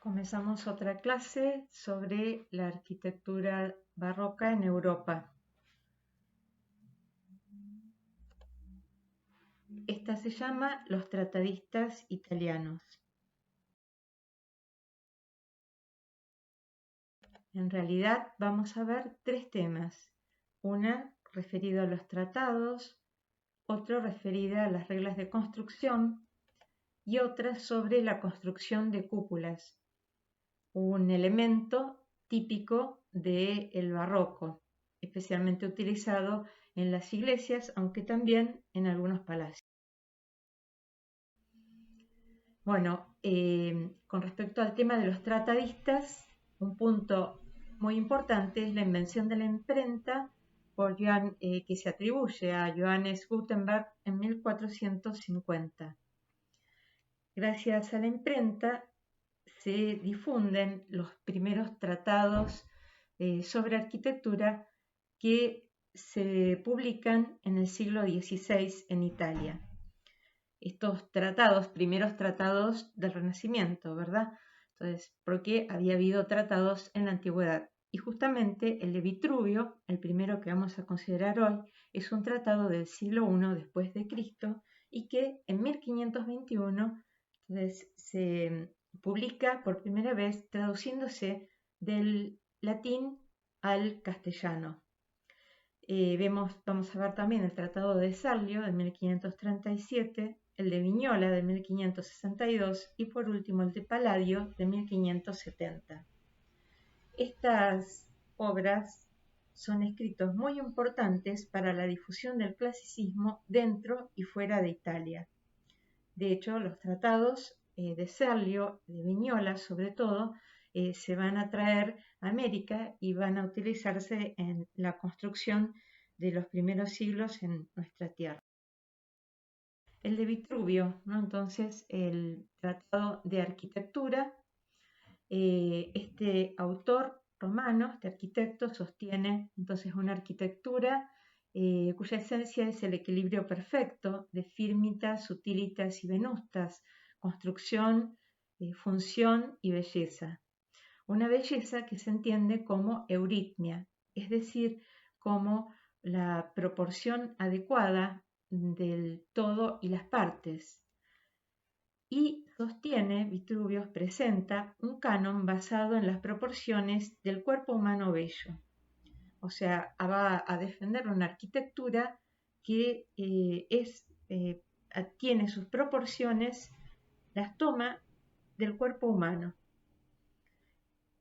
Comenzamos otra clase sobre la arquitectura barroca en Europa. Esta se llama Los tratadistas italianos. En realidad vamos a ver tres temas. Una referido a los tratados, otro referida a las reglas de construcción y otra sobre la construcción de cúpulas, un elemento típico del barroco, especialmente utilizado en las iglesias, aunque también en algunos palacios. Bueno, con respecto al tema de los tratadistas, un punto muy importante es la invención de la imprenta que se atribuye a Johannes Gutenberg en 1450. Gracias a la imprenta se difunden los primeros tratados sobre arquitectura que se publican en el siglo XVI en Italia. Estos tratados, primeros tratados del Renacimiento, ¿verdad? Entonces, porque había habido tratados en la antigüedad. Y justamente el de Vitruvio, el primero que vamos a considerar hoy, es un tratado del siglo I después de Cristo y que en 1521 entonces, se publica por primera vez traduciéndose del latín al castellano. Vamos a ver también el Tratado de Sarlio de 1537, el de Vignola de 1562 y por último el de Palladio de 1570. Estas obras son escritos muy importantes para la difusión del clasicismo dentro y fuera de Italia. De hecho, los tratados de Sarlio, de Vignola sobre todo, se van a traer a América y van a utilizarse en la construcción de los primeros siglos en nuestra tierra. El de Vitruvio, ¿no? Entonces, el Tratado de Arquitectura, este autor romano, este arquitecto, sostiene entonces una arquitectura cuya esencia es el equilibrio perfecto de firmitas, utilitas y venustas, construcción, función y belleza. Una belleza que se entiende como euritmia, es decir, como la proporción adecuada del todo y las partes. Y sostiene, Vitruvio presenta un canon basado en las proporciones del cuerpo humano bello. O sea, va a defender una arquitectura que tiene sus proporciones, las toma del cuerpo humano.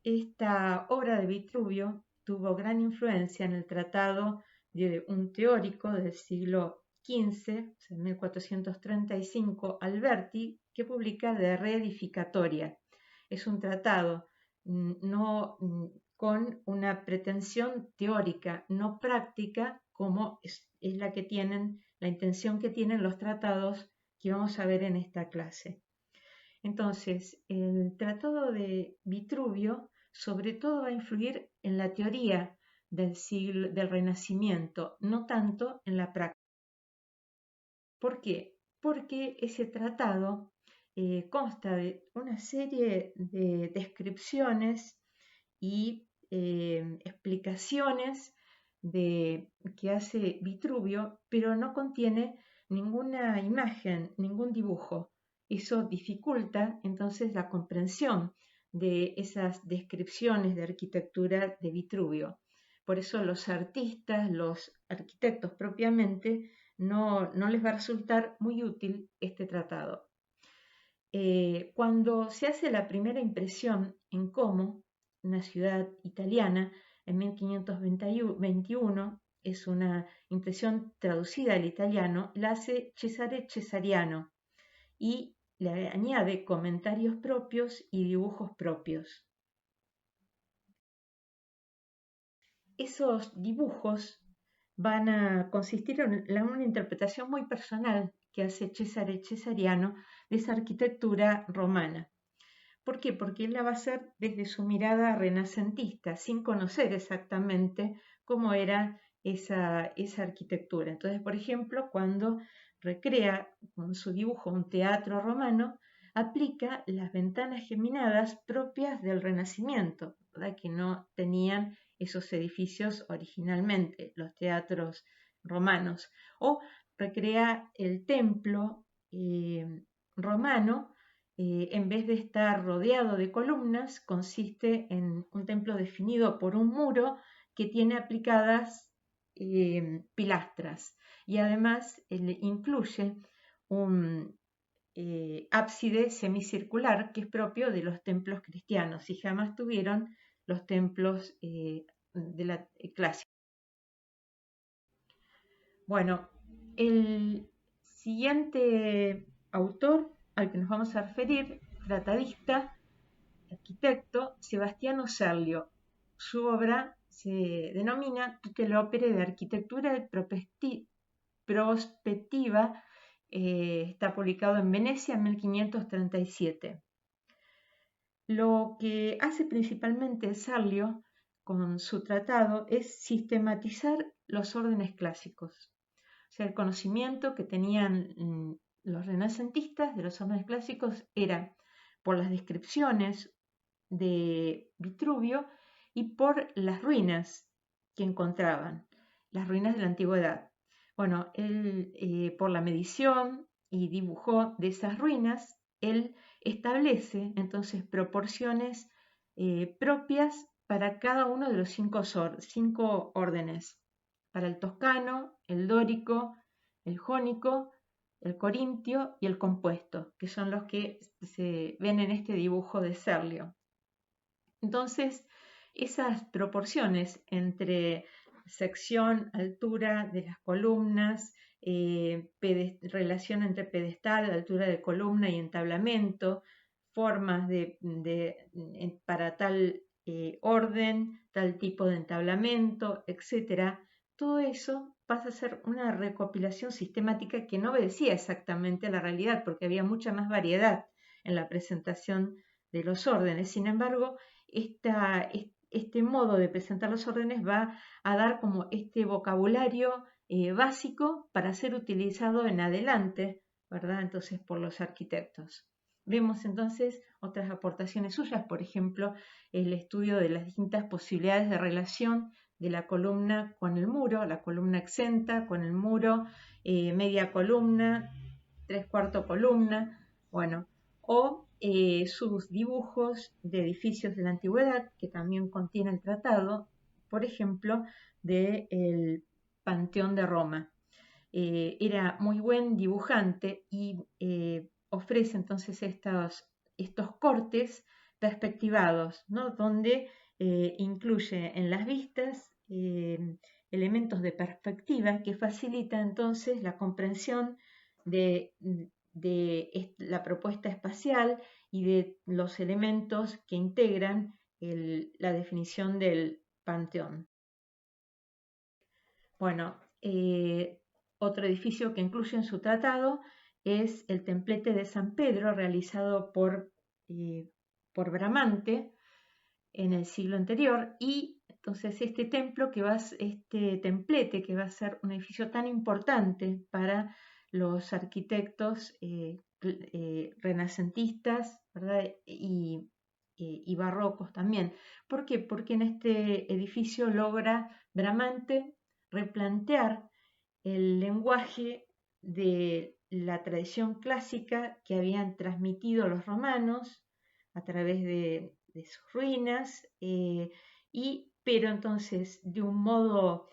Esta obra de Vitruvio tuvo gran influencia en el tratado de un teórico del siglo XV, en 1435, Alberti, que publica De Reedificatoria. Es un tratado con una pretensión teórica, no práctica, como es la intención que tienen los tratados que vamos a ver en esta clase. Entonces, el tratado de Vitruvio sobre todo va a influir en la teoría del Renacimiento, no tanto en la práctica. ¿Por qué? Porque ese tratado consta de una serie de descripciones y explicaciones que hace Vitruvio, pero no contiene ninguna imagen, ningún dibujo. Eso dificulta entonces la comprensión de esas descripciones de arquitectura de Vitruvio. Por eso los artistas, los arquitectos propiamente, no les va a resultar muy útil este tratado. Cuando se hace la primera impresión en Como, una ciudad italiana, en 1521, es una impresión traducida al italiano, la hace Cesare Cesariano y le añade comentarios propios y dibujos propios. Esos dibujos van a consistir en una interpretación muy personal que hace Cesare Cesariano de esa arquitectura romana. ¿Por qué? Porque él la va a hacer desde su mirada renacentista, sin conocer exactamente cómo era esa arquitectura. Entonces, por ejemplo, cuando recrea con su dibujo un teatro romano, aplica las ventanas geminadas propias del Renacimiento, ¿verdad? Que no tenían esos edificios originalmente, los teatros romanos, o recrea el templo romano. En vez de estar rodeado de columnas, consiste en un templo definido por un muro que tiene aplicadas pilastras, y además incluye un ábside semicircular que es propio de los templos cristianos y jamás tuvieron los templos de la clásica. Bueno, el siguiente autor al que nos vamos a referir, tratadista, arquitecto, Sebastiano Serlio. Su obra se denomina Tutte le opere de arquitectura e prospettiva. Está publicado en Venecia en 1537. Lo que hace principalmente Serlio con su tratado es sistematizar los órdenes clásicos. O sea, el conocimiento que tenían los renacentistas de los órdenes clásicos era por las descripciones de Vitruvio y por las ruinas que encontraban, las ruinas de la antigüedad. Bueno, él por la medición y dibujo de esas ruinas, él establece entonces proporciones propias para cada uno de los cinco órdenes, para el toscano, el dórico, el jónico, el corintio y el compuesto, que son los que se ven en este dibujo de Serlio. Entonces, esas proporciones entre sección, altura de las columnas, relación entre pedestal, altura de columna y entablamento, formas para tal orden, tal tipo de entablamento, etc. Todo eso pasa a ser una recopilación sistemática que no obedecía exactamente a la realidad, porque había mucha más variedad en la presentación de los órdenes. Sin embargo, este modo de presentar los órdenes va a dar como este vocabulario básico para ser utilizado en adelante, ¿verdad? Entonces, por los arquitectos. Vemos entonces otras aportaciones suyas, por ejemplo, el estudio de las distintas posibilidades de relación de la columna con el muro, la columna exenta con el muro, media columna, 3/4 columna, bueno, o sus dibujos de edificios de la antigüedad, que también contiene el tratado, por ejemplo, del Panteón de Roma. Era muy buen dibujante y ofrece entonces estos cortes perspectivados, ¿no? Donde incluye en las vistas elementos de perspectiva que facilita entonces la comprensión de la propuesta espacial y de los elementos que integran la definición del panteón. Bueno, otro edificio que incluye en su tratado es el templete de San Pedro, realizado por Bramante en el siglo anterior, y entonces este templete que va a ser un edificio tan importante para los arquitectos renacentistas, ¿verdad? Y barrocos también. ¿Por qué? Porque en este edificio logra Bramante replantear el lenguaje de la tradición clásica que habían transmitido los romanos a través de sus ruinas, pero entonces de un modo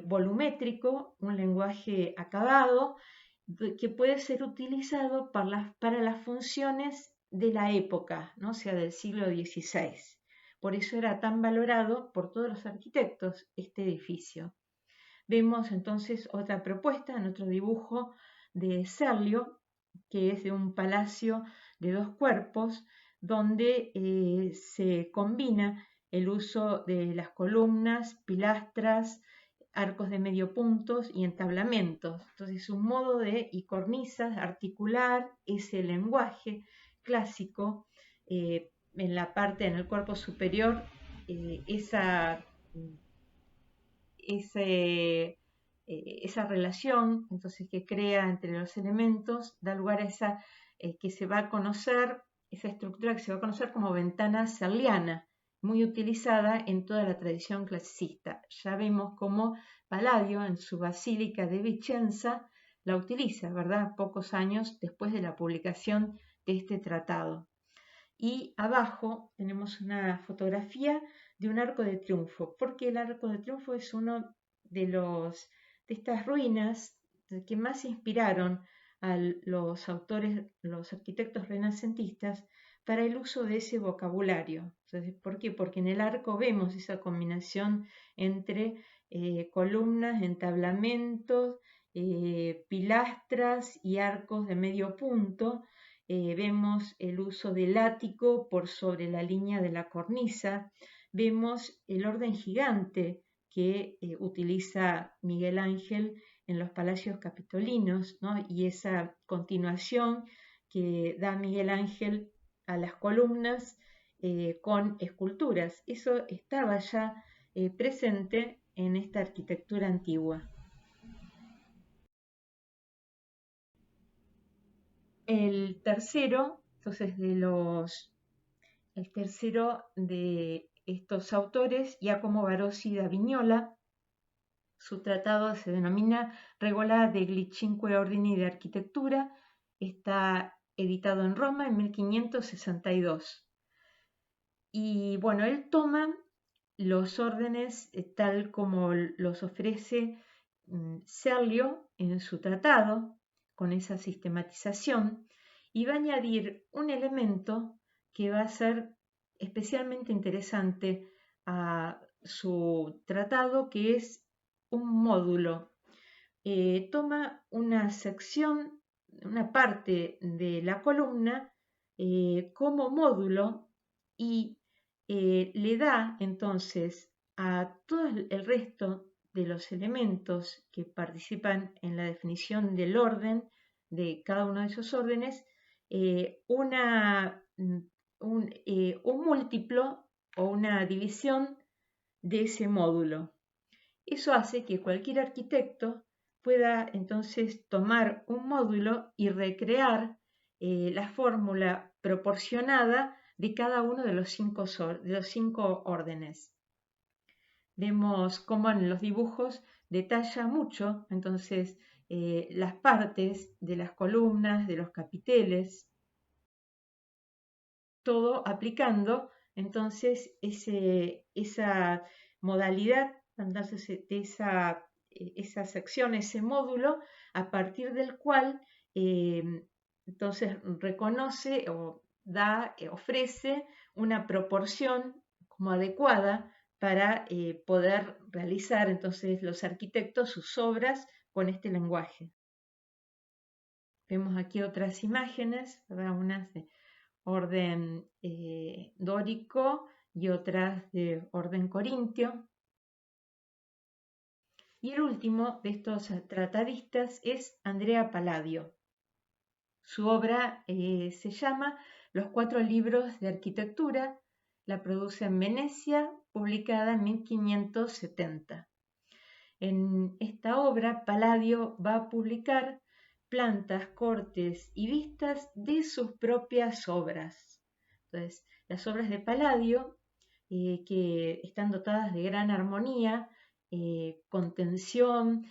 volumétrico, un lenguaje acabado, que puede ser utilizado para las funciones de la época, ¿no? O sea, del siglo XVI. Por eso era tan valorado por todos los arquitectos este edificio. Vemos entonces otra propuesta en otro dibujo de Serlio, que es de un palacio de 2 cuerpos, donde se combina el uso de las columnas, pilastras, arcos de medio puntos y entablamentos. Entonces, un modo y cornisas, articular ese lenguaje clásico en la parte, en el cuerpo superior, ese esa relación entonces que crea entre los elementos, da lugar a esa que se va a conocer, esa estructura que se va a conocer como ventana serliana, muy utilizada en toda la tradición clasicista. Ya vemos cómo Palladio en su Basílica de Vicenza la utiliza, ¿verdad? Pocos años después de la publicación de este tratado. Y abajo tenemos una fotografía de un arco de triunfo, porque el arco de triunfo es uno de estas ruinas que más inspiraron a los autores, los arquitectos renacentistas para el uso de ese vocabulario. Entonces, ¿por qué? Porque en el arco vemos esa combinación entre columnas, entablamentos, pilastras y arcos de medio punto. Vemos el uso del ático por sobre la línea de la cornisa, vemos el orden gigante que utiliza Miguel Ángel en los palacios capitolinos, ¿no? Y esa continuación que da Miguel Ángel a las columnas con esculturas. Eso estaba ya presente en esta arquitectura antigua. El tercero, entonces, el tercero de estos autores, Giacomo Barozzi da Vignola, su tratado se denomina Regola degli Cinque Ordini de Arquitectura, está editado en Roma en 1562. Y bueno, él toma los órdenes tal como los ofrece Serlio en su tratado, con esa sistematización, y va a añadir un elemento que va a ser especialmente interesante a su tratado, que es un módulo. Toma una sección, una parte de la columna como módulo y le da entonces a todo el resto de los elementos que participan en la definición del orden de cada uno de esos órdenes un múltiplo o una división de ese módulo. Eso hace que cualquier arquitecto pueda entonces tomar un módulo y recrear la fórmula proporcionada de cada uno de los cinco órdenes. Vemos cómo en los dibujos detalla mucho entonces las partes de las columnas, de los capiteles, todo aplicando entonces esa modalidad, entonces de esa sección, ese módulo, a partir del cual entonces reconoce o ofrece una proporción como adecuada para poder realizar entonces los arquitectos sus obras con este lenguaje. Vemos aquí otras imágenes, ¿verdad? Unas de orden dórico y otras de orden corintio. Y el último de estos tratadistas es Andrea Palladio. Su obra se llama Los 4 libros de arquitectura, la produce en Venecia, publicada en 1570. En esta obra, Palladio va a publicar plantas, cortes y vistas de sus propias obras. Entonces, las obras de Palladio, que están dotadas de gran armonía, contención,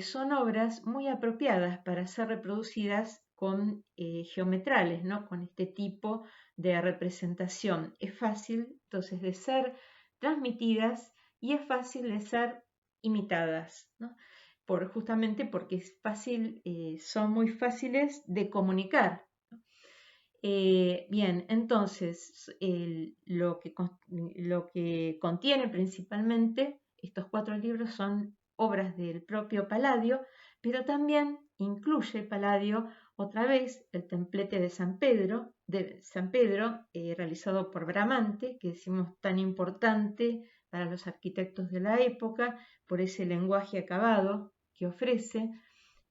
son obras muy apropiadas para ser reproducidas con geometrales, ¿no? Con este tipo de representación. Es fácil entonces de ser transmitidas y es fácil de ser imitadas, ¿no? Justamente porque es fácil, son muy fáciles de comunicar. Bien, entonces lo que contiene principalmente estos 4 libros son obras del propio Palladio, pero también incluye Palladio otra vez el templete de San Pedro, realizado por Bramante, que decimos tan importante para los arquitectos de la época por ese lenguaje acabado que ofrece,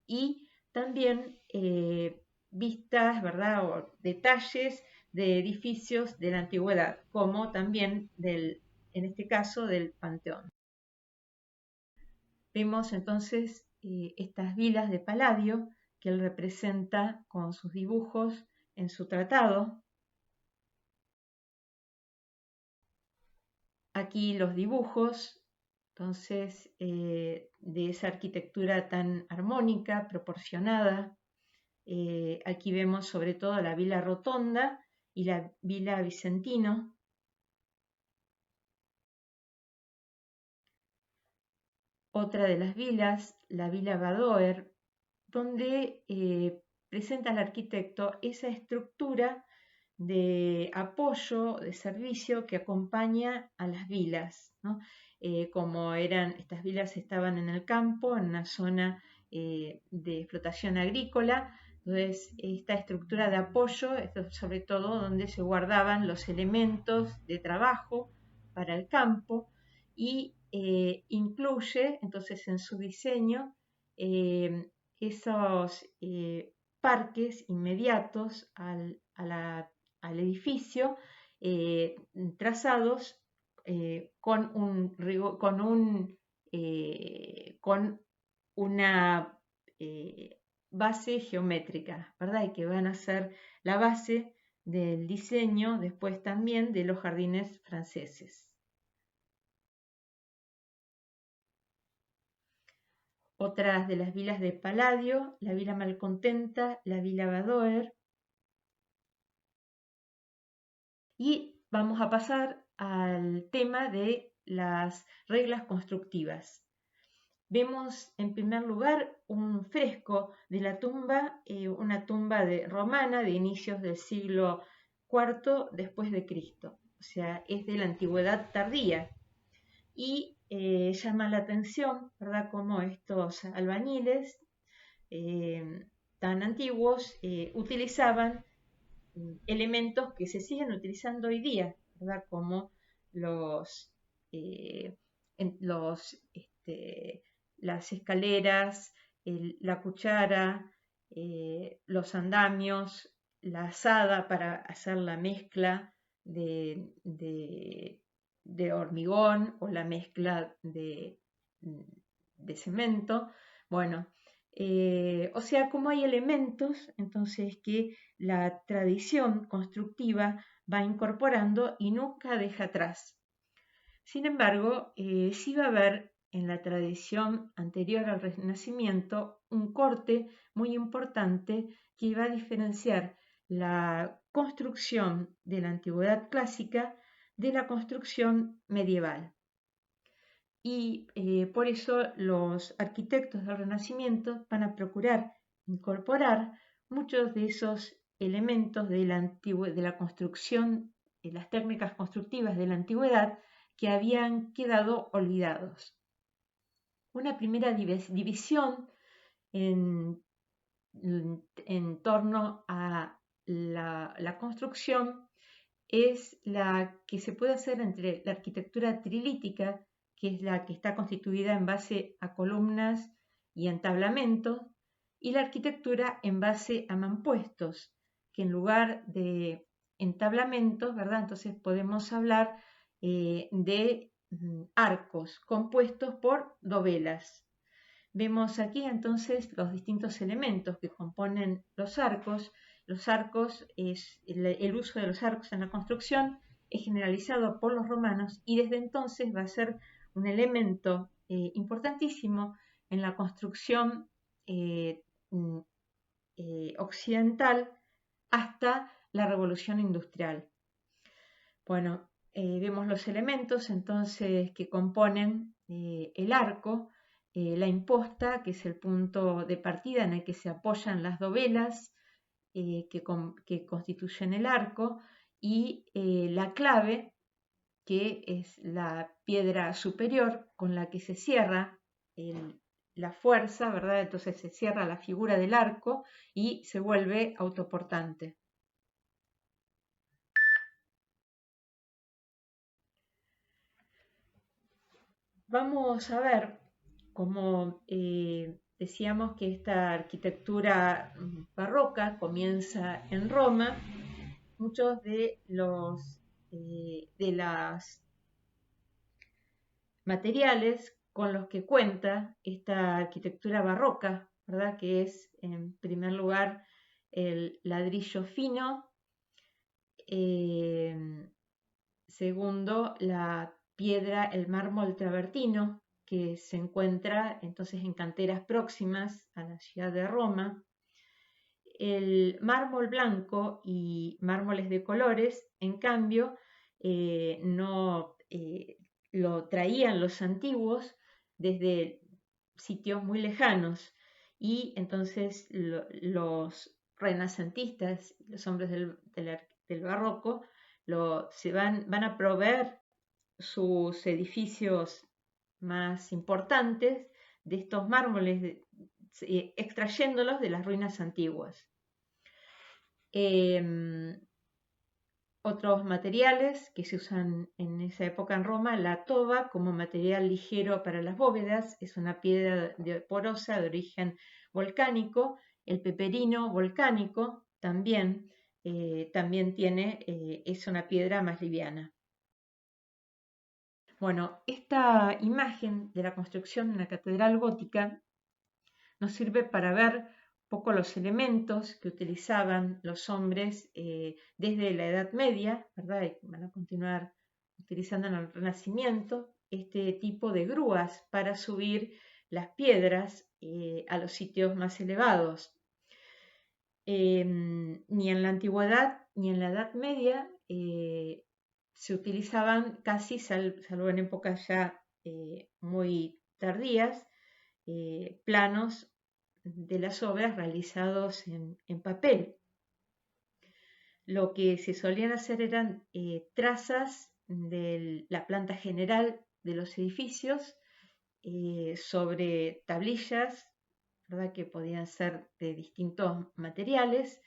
y también vistas, ¿verdad?, o detalles de edificios de la antigüedad, como también en este caso del Panteón. Vemos entonces estas vilas de Palladio que él representa con sus dibujos en su tratado. Aquí los dibujos, entonces, de esa arquitectura tan armónica, proporcionada. Aquí vemos sobre todo la Villa Rotonda y la Villa Vicentino. Otra de las villas, la Villa Badoer, donde presenta al arquitecto esa estructura de apoyo, de servicio que acompaña a las vilas, ¿no? Como estas vilas estaban en el campo, en una zona de explotación agrícola, entonces esta estructura de apoyo, sobre todo donde se guardaban los elementos de trabajo para el campo y incluye entonces en su diseño esos parques inmediatos al edificio, trazados con una base geométrica, ¿verdad? Y que van a ser la base del diseño después también de los jardines franceses. Otras de las vilas de Palladio, la Villa Malcontenta, la Villa Badoer. Y vamos a pasar al tema de las reglas constructivas. Vemos en primer lugar un fresco de la tumba, una tumba romana de inicios del siglo IV después de Cristo, o sea, es de la antigüedad tardía. Y llama la atención, ¿verdad?, cómo estos albañiles tan antiguos utilizaban elementos que se siguen utilizando hoy día, ¿verdad?, como las escaleras, la cuchara, los andamios, la azada para hacer la mezcla de hormigón o la mezcla de cemento. Bueno, o sea, como hay elementos entonces que la tradición constructiva va incorporando y nunca deja atrás. Sin embargo, sí va a haber en la tradición anterior al Renacimiento un corte muy importante que va a diferenciar la construcción de la antigüedad clásica de la construcción medieval. Y por eso los arquitectos del Renacimiento van a procurar incorporar muchos de esos elementos de la construcción, de las técnicas constructivas de la antigüedad que habían quedado olvidados. Una primera división en torno a la construcción es la que se puede hacer entre la arquitectura trilítica, que es la que está constituida en base a columnas y entablamentos, y la arquitectura en base a mampuestos, que en lugar de entablamentos, ¿verdad?, entonces podemos hablar de arcos compuestos por dovelas. Vemos aquí entonces los distintos elementos que componen los arcos. Los arcos, el uso de los arcos en la construcción es generalizado por los romanos y desde entonces va a ser un elemento importantísimo en la construcción occidental hasta la Revolución Industrial. Bueno, vemos los elementos entonces que componen el arco, la imposta, que es el punto de partida en el que se apoyan las dovelas que constituyen el arco, y la clave, que es la piedra superior con la que se cierra la fuerza, ¿verdad? Entonces se cierra la figura del arco y se vuelve autoportante. Vamos a ver cómo decíamos que esta arquitectura barroca comienza en Roma. Muchos de los materiales con los que cuenta esta arquitectura barroca, ¿verdad? Que es, en primer lugar, el ladrillo fino, segundo, la piedra, el mármol travertino, que se encuentra entonces en canteras próximas a la ciudad de Roma. El mármol blanco y mármoles de colores, en cambio, no lo traían los antiguos desde sitios muy lejanos, y entonces los renacentistas, los hombres del barroco, van a proveer sus edificios más importantes de estos mármoles, extrayéndolos de las ruinas antiguas. Otros materiales que se usan en esa época en Roma, la toba como material ligero para las bóvedas, es una piedra porosa de origen volcánico. El peperino volcánico también, es una piedra más liviana. Bueno, esta imagen de la construcción de una catedral gótica nos sirve para ver un poco los elementos que utilizaban los hombres desde la Edad Media, ¿verdad? Y van a continuar utilizando en el Renacimiento este tipo de grúas para subir las piedras a los sitios más elevados. Ni en la Antigüedad ni en la Edad Media se utilizaban casi, salvo en épocas ya muy tardías, planos de las obras realizados en papel. Lo que se solían hacer eran trazas de la planta general de los edificios sobre tablillas, ¿verdad? Que podían ser de distintos materiales,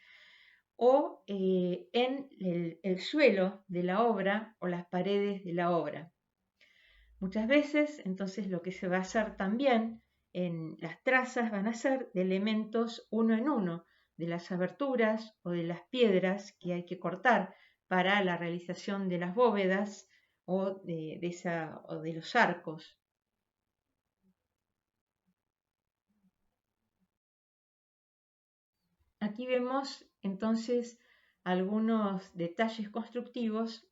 o en el suelo de la obra o las paredes de la obra. Muchas veces, entonces, lo que se va a hacer también en las trazas van a ser de elementos uno en uno, de las aberturas o de las piedras que hay que cortar para la realización de las bóvedas o de los arcos. Aquí vemos entonces algunos detalles constructivos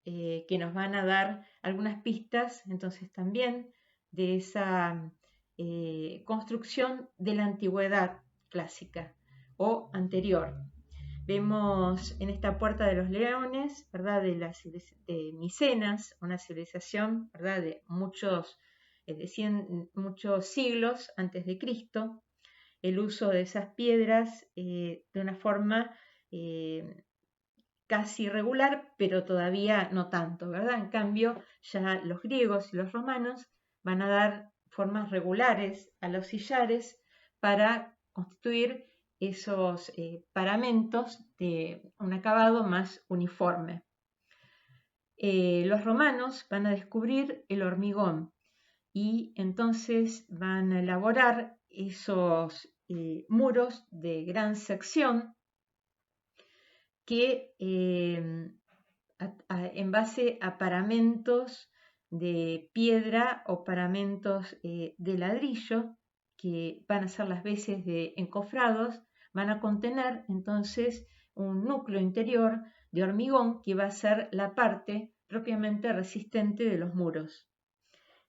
que nos van a dar algunas pistas, entonces también de esa construcción de la antigüedad clásica o anterior. Vemos en esta Puerta de los Leones, ¿verdad? De Micenas, una civilización, ¿verdad? De muchos siglos antes de Cristo, el uso de esas piedras de una forma casi regular, pero todavía no tanto, ¿verdad? En cambio, ya los griegos y los romanos van a dar formas regulares a los sillares para constituir esos paramentos de un acabado más uniforme. Los romanos van a descubrir el hormigón y entonces van a elaborar esos muros de gran sección que en base a paramentos de piedra o paramentos de ladrillo, que van a ser las veces de encofrados, van a contener entonces un núcleo interior de hormigón que va a ser la parte propiamente resistente de los muros.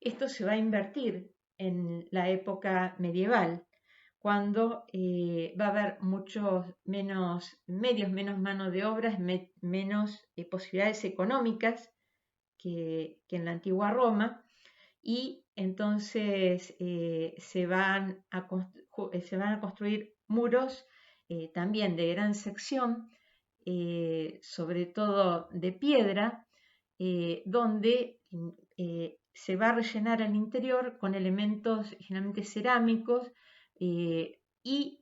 Esto se va a invertir en la época medieval, cuando va a haber muchos menos medios, menos mano de obra, menos posibilidades económicas que en la antigua Roma, y entonces se van a construir muros también de gran sección, sobre todo de piedra, donde se va a rellenar al interior con elementos generalmente cerámicos, y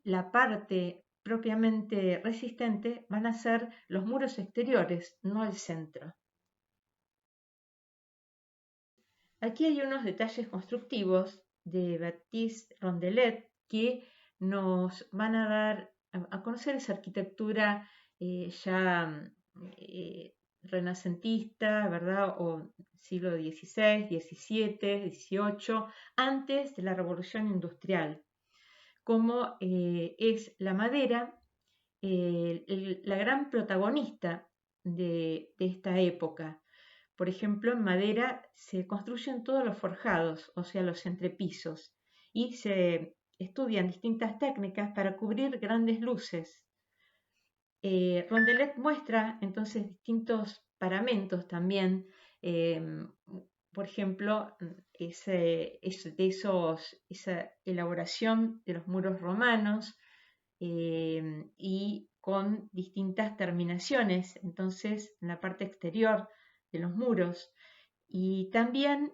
la parte propiamente resistente van a ser los muros exteriores, no el centro. Aquí hay unos detalles constructivos de Baptiste Rondelet que nos van a dar a conocer esa arquitectura ya renacentista, ¿verdad? O siglo XVI, XVII, XVIII, antes de la Revolución Industrial, como es la madera la gran protagonista de esta época. Por ejemplo, en madera se construyen todos los forjados, o sea, los entrepisos, y se estudian distintas técnicas para cubrir grandes luces. Rondelet muestra entonces distintos paramentos también, por ejemplo, esa elaboración de los muros romanos y con distintas terminaciones, entonces en la parte exterior de los muros. Y también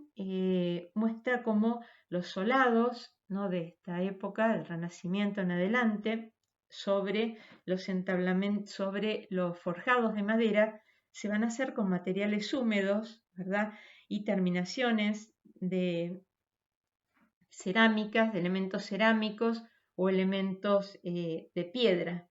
muestra cómo los solados, ¿no?, de esta época, del Renacimiento en adelante, sobre los entablamentos, sobre los forjados de madera, se van a hacer con materiales húmedos, ¿verdad? Y terminaciones de cerámicas, de elementos cerámicos o elementos de piedra.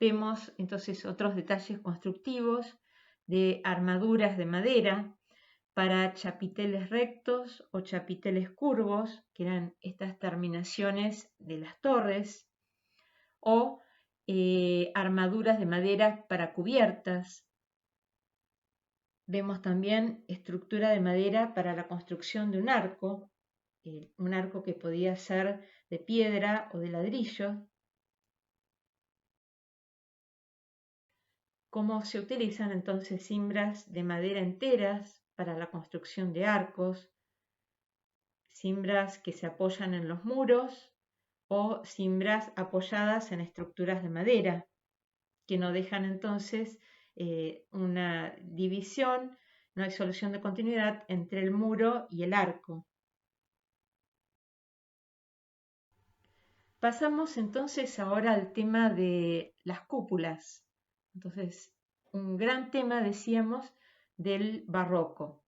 Vemos entonces otros detalles constructivos de armaduras de madera para chapiteles rectos o chapiteles curvos, que eran estas terminaciones de las torres, o armaduras de madera para cubiertas. Vemos también estructura de madera para la construcción de un arco que podía ser de piedra o de ladrillo. Cómo se utilizan entonces cimbras de madera enteras para la construcción de arcos, cimbras que se apoyan en los muros o cimbras apoyadas en estructuras de madera, que no dejan entonces una división, no hay solución de continuidad entre el muro y el arco. Pasamos entonces ahora al tema de las cúpulas. Entonces, un gran tema, decíamos, del barroco.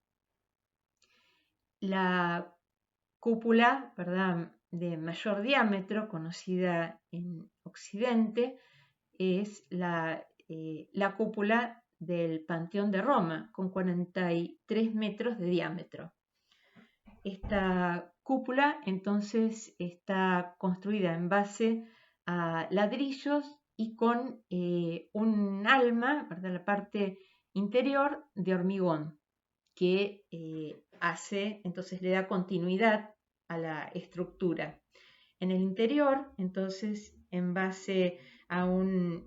La cúpula, ¿verdad?, de mayor diámetro, conocida en Occidente, es la cúpula del Panteón de Roma, con 43 metros de diámetro. Esta cúpula entonces está construida en base a ladrillos y con un alma, ¿verdad?, la parte interior de hormigón, que entonces le da continuidad a la estructura. En el interior, entonces, en base a una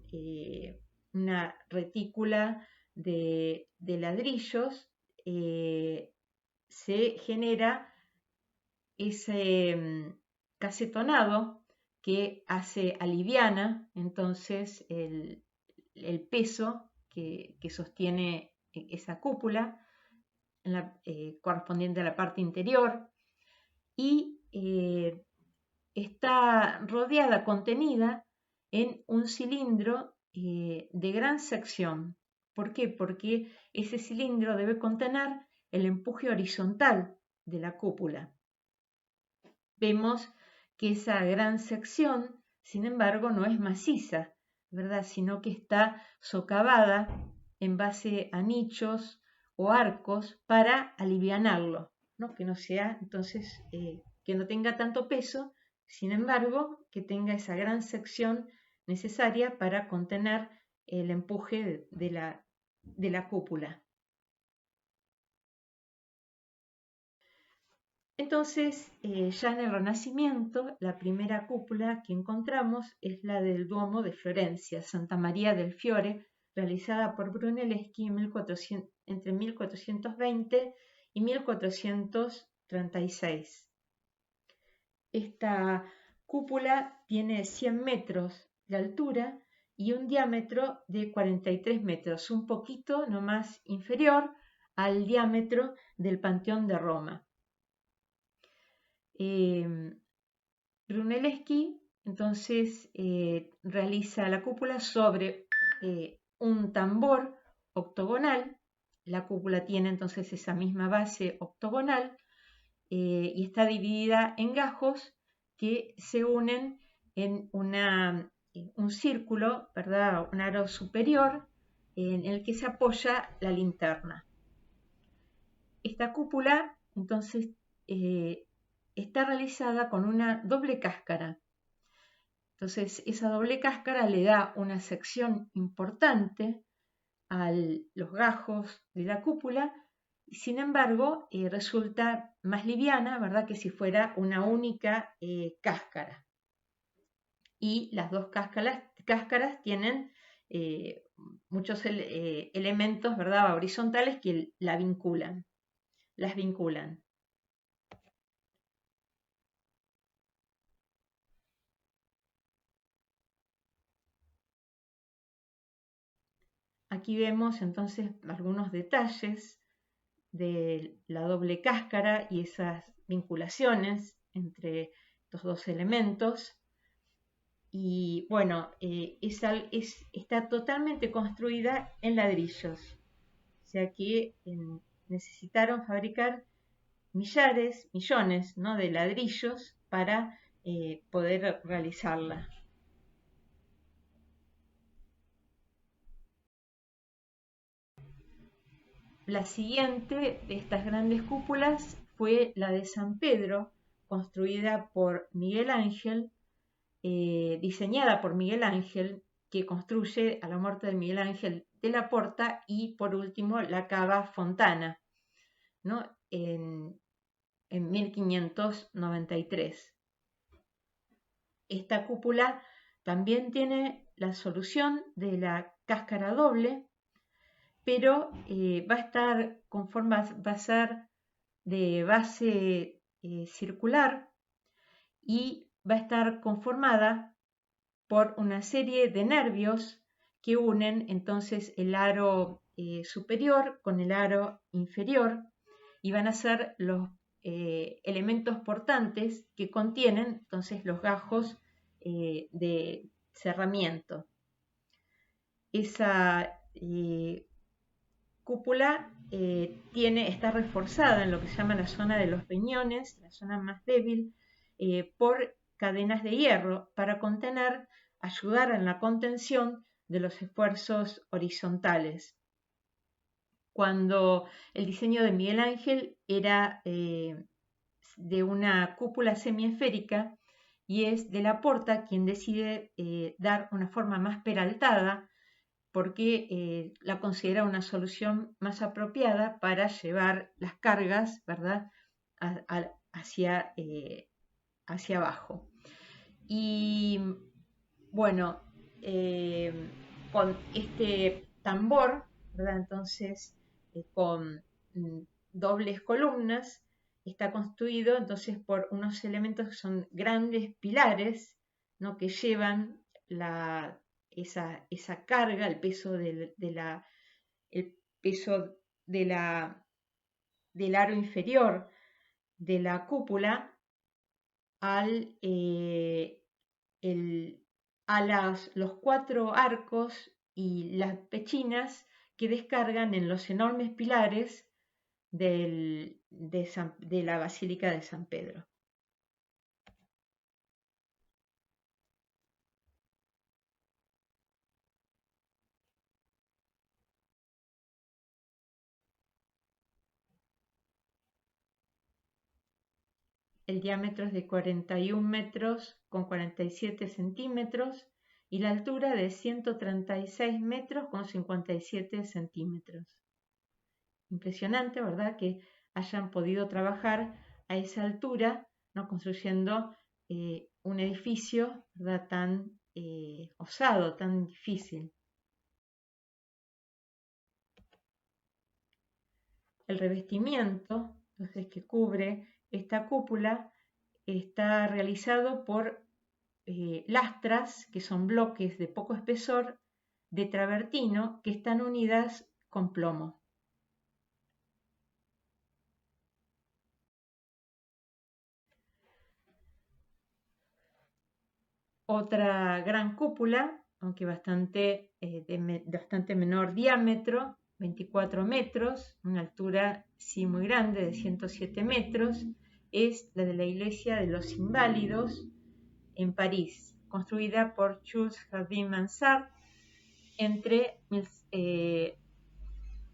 retícula de ladrillos, se genera ese casetonado que aliviana entonces el peso que sostiene esa cúpula, correspondiente a la parte interior, y está rodeada, contenida en un cilindro de gran sección. ¿Por qué? Porque ese cilindro debe contener el empuje horizontal de la cúpula. Vemos que esa gran sección, sin embargo, no es maciza, ¿verdad?, sino que está socavada en base a nichos o arcos para alivianarlo, ¿no?, que no sea, entonces, que no tenga tanto peso, sin embargo, que tenga esa gran sección necesaria para contener el empuje de la cúpula. Entonces, ya en el Renacimiento, la primera cúpula que encontramos es la del Duomo de Florencia, Santa María del Fiore, realizada por Brunelleschi entre 1420 y 1436. Esta cúpula tiene 100 metros de altura y un diámetro de 43 metros, un poquito nomás inferior al diámetro del Panteón de Roma. Brunelleschi entonces realiza la cúpula sobre un tambor octogonal. La cúpula tiene entonces esa misma base octogonal y está dividida en gajos que se unen en una un círculo, ¿verdad? Un aro superior en el que se apoya la linterna. Esta cúpula, entonces, está realizada con una doble cáscara. Entonces, esa doble cáscara le da una sección importante a los gajos de la cúpula, y sin embargo, resulta más liviana, ¿verdad?, que si fuera una única cáscara. Y las dos cáscaras tienen muchos elementos, ¿verdad?, horizontales que las vinculan. Aquí vemos entonces algunos detalles de la doble cáscara y esas vinculaciones entre estos dos elementos. Y bueno, está totalmente construida en ladrillos, o sea que necesitaron fabricar millones, ¿no?, de ladrillos para poder realizarla. La siguiente de estas grandes cúpulas fue la de San Pedro, construida por Miguel Ángel, diseñada por Miguel Ángel, que construye a la muerte de Miguel Ángel de la Porta, y por último la Cava Fontana, ¿no?, en 1593. Esta cúpula también tiene la solución de la cáscara doble, pero va a ser de base circular, y va a estar conformada por una serie de nervios que unen entonces el aro superior con el aro inferior, y van a ser los elementos portantes que contienen entonces los gajos de cerramiento. Esa cúpula está reforzada en lo que se llama la zona de los peñones, la zona más débil, por cadenas de hierro para ayudar en la contención de los esfuerzos horizontales. Cuando el diseño de Miguel Ángel era de una cúpula semiesférica, y es de la Porta quien decide dar una forma más peraltada, porque la considera una solución más apropiada para llevar las cargas, ¿verdad?, hacia abajo. Y bueno, con este tambor, ¿verdad?, entonces con dobles columnas, está construido entonces por unos elementos que son grandes pilares, ¿no?, que llevan esa carga, el peso del aro inferior de la cúpula los 4 arcos y las pechinas que descargan en los enormes pilares de la Basílica de San Pedro. El diámetro es de 41 metros con 47 centímetros y la altura de 136 metros con 57 centímetros. Impresionante, ¿verdad?, que hayan podido trabajar a esa altura, ¿no?, construyendo un edificio, ¿verdad?, tan osado, tan difícil. El revestimiento, entonces, que cubre esta cúpula está realizado por lastras, que son bloques de poco espesor de travertino que están unidas con plomo. Otra gran cúpula, aunque de bastante menor diámetro, 24 metros, una altura sí muy grande de 107 metros, es la de la Iglesia de los Inválidos en París, construida por Jules Jardin Mansart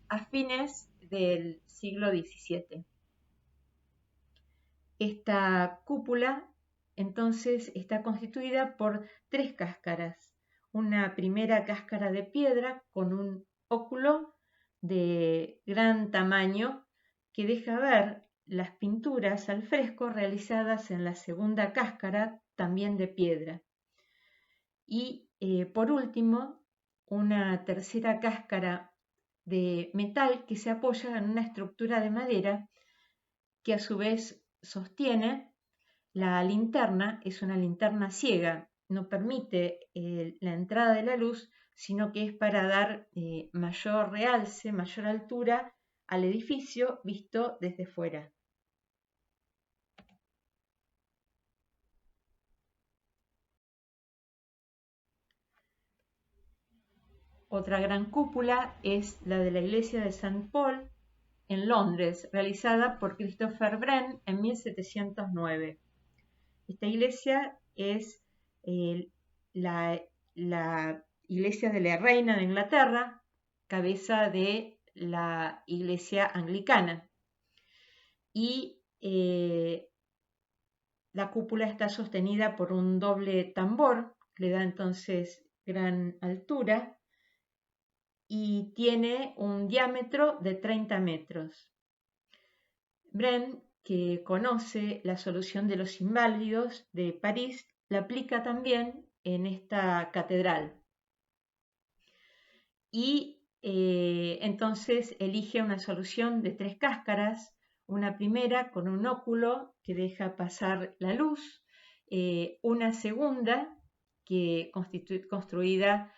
a fines del siglo XVII. Esta cúpula entonces está constituida por 3 cáscaras. Una primera cáscara de piedra con un óculo de gran tamaño que deja ver las pinturas al fresco realizadas en la segunda cáscara, también de piedra. Y por último, una tercera cáscara de metal que se apoya en una estructura de madera que a su vez sostiene la linterna. Es una linterna ciega, no permite la entrada de la luz, sino que es para dar mayor realce, mayor altura al edificio visto desde fuera. Otra gran cúpula es la de la iglesia de St. Paul en Londres, realizada por Christopher Wren en 1709. Esta iglesia es la iglesia de la reina de Inglaterra, cabeza de la iglesia anglicana. Y la cúpula está sostenida por un doble tambor, que le da entonces gran altura, y tiene un diámetro de 30 metros. Wren, que conoce la solución de los inválidos de París, la aplica también en esta catedral. Y entonces elige una solución de 3 cáscaras, una primera con un óculo que deja pasar la luz, una segunda que construida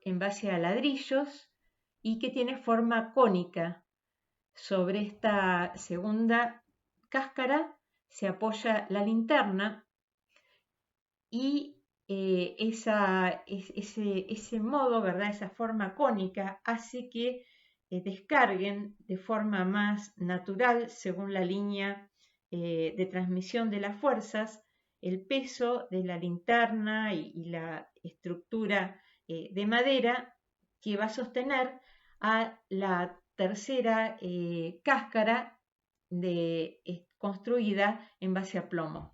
en base a ladrillos y que tiene forma cónica. Sobre esta segunda cáscara se apoya la linterna y ese modo, ¿verdad? Esa forma cónica hace que descarguen de forma más natural, según la línea de transmisión de las fuerzas, el peso de la linterna y la estructura de madera que va a sostener a la tercera cáscara construida en base a plomo.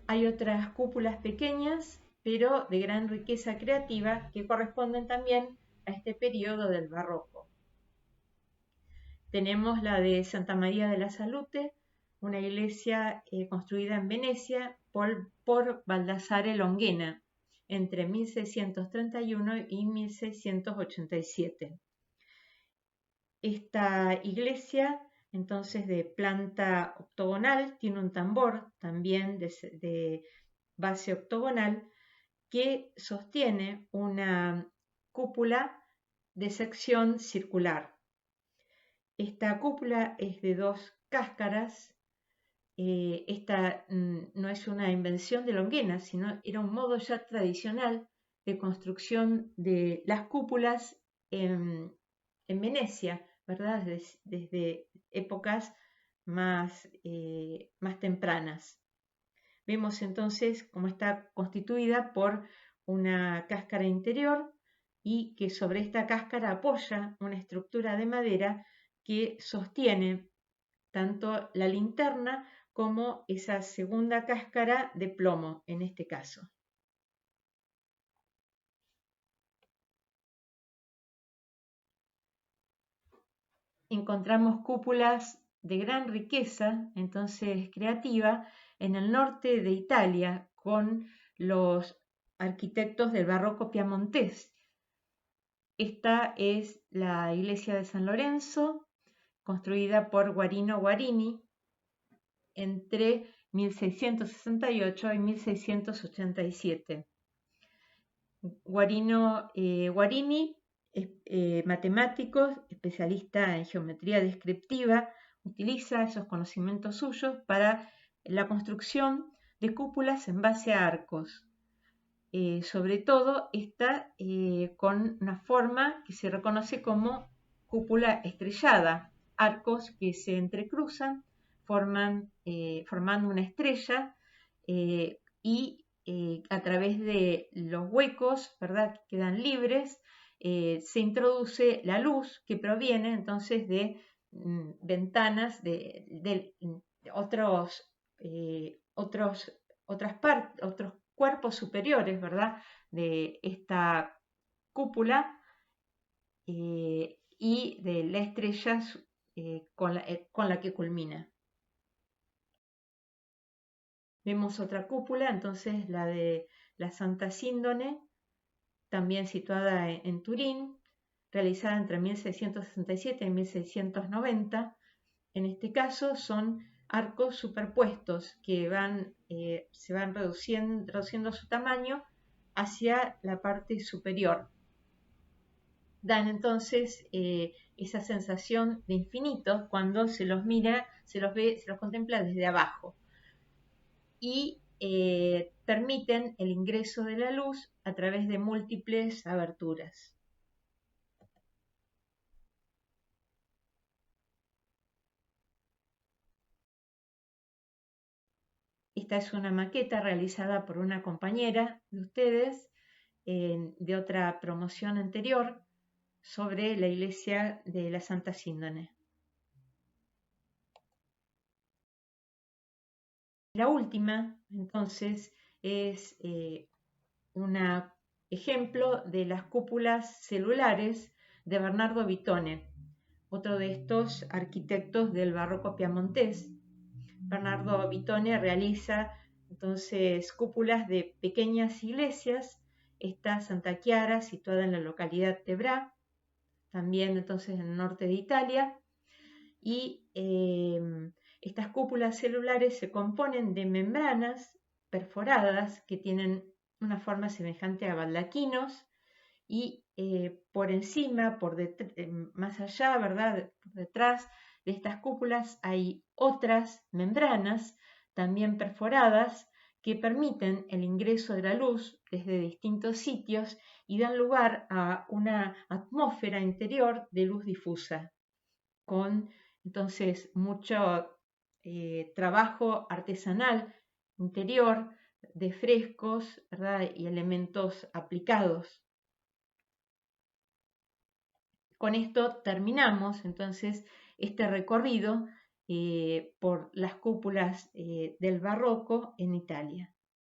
Hay otras cúpulas pequeñas, pero de gran riqueza creativa, que corresponden también a este periodo del barroco. Tenemos la de Santa María de la Salute, una iglesia construida en Venecia por Baldassare Longhena entre 1631 y 1687. Esta iglesia, entonces, de planta octogonal, tiene un tambor también de base octogonal que sostiene una cúpula de sección circular. Esta cúpula es de 2 cáscaras. Esta no es una invención de Longhena, sino era un modo ya tradicional de construcción de las cúpulas en Venecia, ¿verdad? Desde épocas más tempranas. Vemos entonces cómo está constituida por una cáscara interior y que sobre esta cáscara apoya una estructura de madera que sostiene tanto la linterna como esa segunda cáscara de plomo en este caso. Encontramos cúpulas de gran riqueza, entonces creativa, en el norte de Italia con los arquitectos del barroco piamontés. Esta es la iglesia de San Lorenzo, construida por Guarino Guarini entre 1668 y 1687. Guarini es matemático, especialista en geometría descriptiva, utiliza esos conocimientos suyos para la construcción de cúpulas en base a arcos. sobre todo está con una forma que se reconoce como cúpula estrellada, arcos que se entrecruzan, formando una estrella y a través de los huecos, ¿verdad?, que quedan libres, se introduce la luz que proviene entonces de ventanas de otros, otros cuerpos superiores, ¿verdad?, de esta cúpula y de la estrella con la que culmina. Vemos otra cúpula, entonces la de la Santa Síndone, también situada en Turín, realizada entre 1667 y 1690. En este caso son arcos superpuestos que se van reduciendo su tamaño hacia la parte superior. Dan entonces esa sensación de infinito cuando se los mira, se los contempla desde abajo. Y permiten el ingreso de la luz a través de múltiples aberturas. Esta es una maqueta realizada por una compañera de ustedes de otra promoción anterior sobre la iglesia de la Santa Síndone. La última, entonces, es un ejemplo de las cúpulas celulares de Bernardo Vitone, otro de estos arquitectos del barroco piamontés. Bernardo Vitone realiza entonces cúpulas de pequeñas iglesias. Está Santa Chiara, situada en la localidad de Bra, también entonces en el norte de Italia, y estas cúpulas celulares se componen de membranas perforadas que tienen una forma semejante a baldaquinos y por encima, más allá, ¿verdad?, por detrás de estas cúpulas hay otras membranas también perforadas que permiten el ingreso de la luz desde distintos sitios y dan lugar a una atmósfera interior de luz difusa, con entonces mucho trabajo artesanal interior de frescos, ¿verdad?, y elementos aplicados. Con esto terminamos entonces este recorrido por las cúpulas del barroco en Italia.